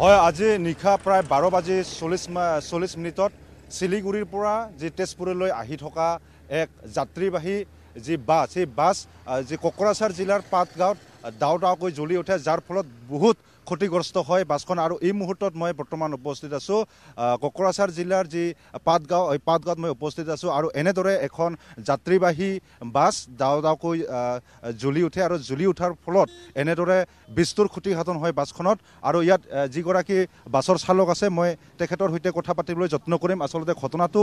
হয়, আজি নিশা প্ৰায় 12:40 মিনিটত শিলিগুৰিৰ পৰা যি তেজপুৰলৈ আহি থকা এক যাত্ৰীবাহী যি বাছ, সেই বাছ যি কোকৰাঝাৰ জিলাৰ পাটগাঁৱত দাও দাওকৈ জ্বলি উঠে, যাৰ ফলত বহুত ক্ষতিগ্ৰস্ত হয় বাছখন। আৰু এই মুহূৰ্তত মই বৰ্তমান উপস্থিত আছোঁ কোকৰাঝাৰ জিলাৰ যি পাটগাঁও, এই পাটগাঁৱত মই উপস্থিত আছোঁ। আৰু এনেদৰে এখন যাত্ৰীবাহী বাছ দাও দাওকৈ জ্বলি উঠে আৰু জ্বলি উঠাৰ ফলত এনেদৰে বিস্তৰ ক্ষতিসাধন হয় বাছখনত। আৰু ইয়াত যিগৰাকী বাছৰ চালক আছে, মই তেখেতৰ সৈতে কথা পাতিবলৈ যত্ন কৰিম। আচলতে ঘটনাটো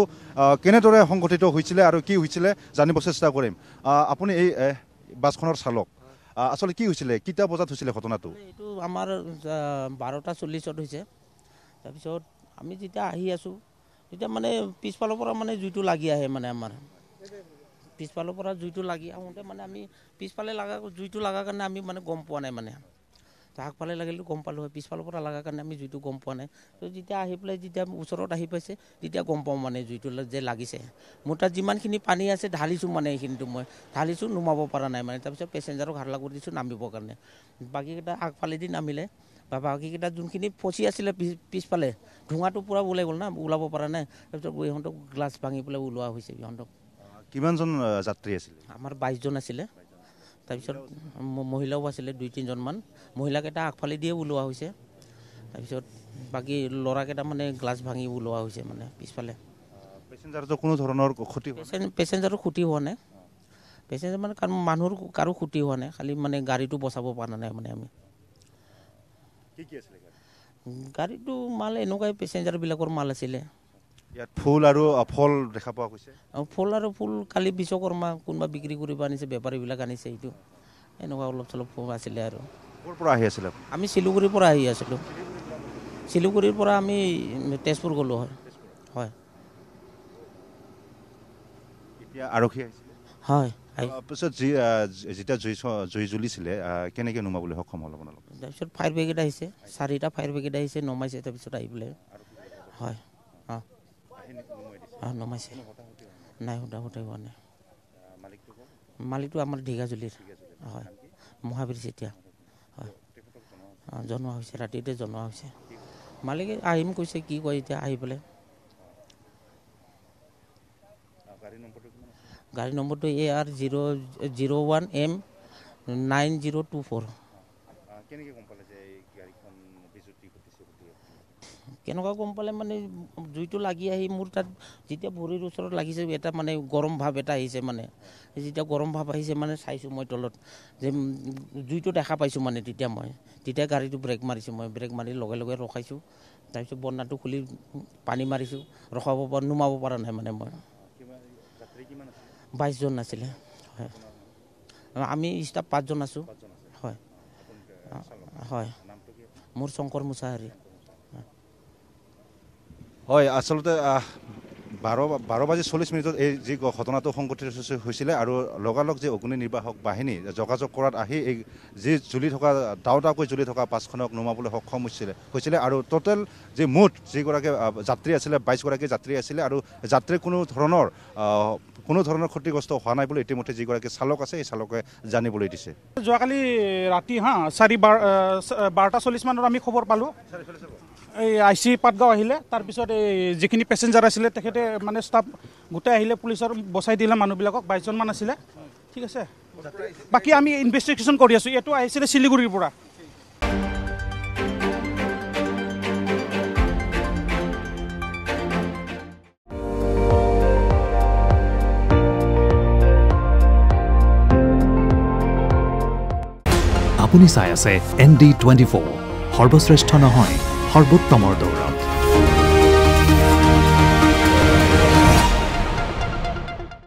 কেনেদৰে সংঘটিত হৈছিলে আৰু কি হৈছিলে জানিব চেষ্টা কৰিম। আপুনি এই বাছখনৰ চালক, আসলে কি হৈছিলে, কেইটা বজাত হৈছিলে ঘটনাটো? এইটো আমাৰ 12:40 হৈছে। তাৰপিছত আমি যেতিয়া আহি আছোঁ তেতিয়া মানে পিছফালৰ পৰা মানে জুইটো লাগি আহে, মানে আমাৰ পিছফালৰ পৰা জুইটো লাগি আহোঁতে মানে আমি পিছফালে লগা জুইটো লগাৰ কাৰণে আমি মানে গম পোৱা নাই, মানে আগফালে লাগিলে গম পালোঁ হয়, পিছফালৰ পৰা লগাৰ কাৰণে আমি জুইটো গম পোৱা নাই। তো যেতিয়া আহি পেলাই যেতিয়া ওচৰত আহি পাইছে তেতিয়া গম পাওঁ মানে জুইটো যে লাগিছে। মোৰ তাত যিমানখিনি পানী আছে ঢালিছোঁ, মানে এইখিনিতো মই ঢালিছোঁ, নুমাব পৰা নাই মানে। তাৰপিছত পেচেঞ্জাৰক হাল্লা কৰি দিছোঁ নামিবৰ কাৰণে। বাকীকেইটা আগফালেদি নামিলে, বা বাকীকেইটা যোনখিনি ফচি আছিলে পিছফালে, ধোঁৱাটো পূৰা ওলাই গ'ল না, ওলাব পৰা নাই। তাৰপিছত ইহঁতক গ্লাছ ভাঙি পেলাই ওলোৱা হৈছে ইহঁতক। কিমানজন যাত্ৰী আছিলে? আমাৰ 22জন আছিলে। তাৰপিছত মহিলাও আছিলে 2-3জনমান। মহিলাকেইটা আগফালে দিয়ে ওলোৱা হৈছে। তাৰপিছত বাকী ল'ৰাকেইটা মানে গ্লাছ ভাঙি ওলোৱা হৈছে মানে পিছফালে। পেচেঞ্জাৰটো কোনো ধৰণৰ ক্ষতি? পেচেঞ্জাৰৰ ক্ষতি হোৱা নাই। পেচেঞ্জাৰ মানে মানুহৰ কাৰো ক্ষতি হোৱা নাই, খালি মানে গাড়ীটো বচাব পৰা নাই মানে আমি। কি আছিলে গাড়ীটো? মাল এনেকুৱাই পেচেঞ্জাৰবিলাকৰ মাল আছিলে। ইয়াত ফুল আৰু ফল দেখা পোৱা গৈছে। ফুল আৰু ফুল কালি বিশ্বকৰ্মা কোনোবা বিক্ৰী কৰিব আনিছে, বেপাৰীবিলাক আনিছে। এইটো এনেকুৱা অলপ চলপ আছিলে। আৰু ক'ৰ পৰা আহি আছিলে? আমি শিলিগুৰিৰ পৰা আহি আছিলোঁ। শিলিগুৰিৰ পৰা আমি তেজপুৰ গ'লোঁ হয়। হয়, এতিয়া আৰক্ষী আহিছিলে? হয়। তাৰপিছত যেতিয়া জুই জ্বলিছিলে কেনেকৈ নুমাবলৈ সক্ষম হ'ল আপোনালোক? তাৰপিছত ফায়াৰ ব্ৰিগেড আহিছে, 4টা ফায়াৰ ব্ৰিগেড আহিছে, নমাইছে। তাৰপিছত আহি পেলাই হয়, নমাইছে। নাই, সোধা হোৱা নাই। মালিকটো আমাৰ ঢেকীয়াজুলিৰ। হয়, মহাবীৰ চেতিয়া। হয়, জনোৱা হৈছে, ৰাতিতে জনোৱা হৈছে। মালিকে আহিম কৈছে, কি কয় এতিয়া আহি পেলাই। গাড়ী নম্বৰটো AR001M9024। কেনেকুৱা গম পালে মানে জুইটো লাগি আহি মোৰ তাত যেতিয়া ভৰিৰ ওচৰত লাগিছে, এটা মানে গৰম ভাৱ এটা আহিছে। মানে যেতিয়া গৰম ভাৱ আহিছে মানে চাইছোঁ মই তলত যে জুইটো দেখা পাইছোঁ। মানে তেতিয়া গাড়ীটো ব্ৰেক মাৰিছোঁ, মই ব্ৰেক মাৰি লগে লগে ৰখাইছোঁ। তাৰপিছত বন্নাটো খুলি পানী মাৰিছোঁ, নুমাব পৰা নাই মানে মই। 22জন আছিলে। হয়, আমি ষ্টাফ 5জন আছোঁ। হয়, হয়। মোৰ শংকৰ মুছাহাৰী। হয়, আচলতে 12:40 এই যি ঘটনাটো সংঘটিত হৈছিলে, আৰু লগালগ যি অগ্নি নিৰ্বাপক বাহিনী যোগাযোগ কৰাত আহি এই যি জ্বলি থকা দাও দাওকৈ জ্বলি থকা বাছখনক নুমাবলৈ সক্ষম হৈছিলে। আৰু টোটেল যি মুঠ যিগৰাকী যাত্ৰী আছিলে, 22গৰাকী যাত্ৰী আছিলে। আৰু যাত্ৰীৰ কোনো ধৰণৰ ক্ষতিগ্ৰস্ত হোৱা নাই বুলি ইতিমধ্যে যিগৰাকী চালক আছে, এই চালকে জানিবলৈ দিছে। যোৱাকালি ৰাতি 12:40 মানত আমি খবৰ পালোঁ। এই IC পাটগাঁও আহিলে। তাৰপিছত এই যিখিনি পেচেঞ্জাৰ আছিলে তেখেতে মানে ষ্টাফ গোটেই আহিলে, পুলিচৰ বচাই দিলে মানুহবিলাকক। 22জনমান আছিলে। ঠিক আছে, বাকী আমি ইনভেষ্টিগেশ্যন কৰি আছোঁ। এইটো আহিছিলে শিলিগুৰিৰ পৰা। আপুনি চাই আছে ND24, সৰ্বশ্ৰেষ্ঠ নহয়, সৰ্বোত্তমৰ দৌৰ।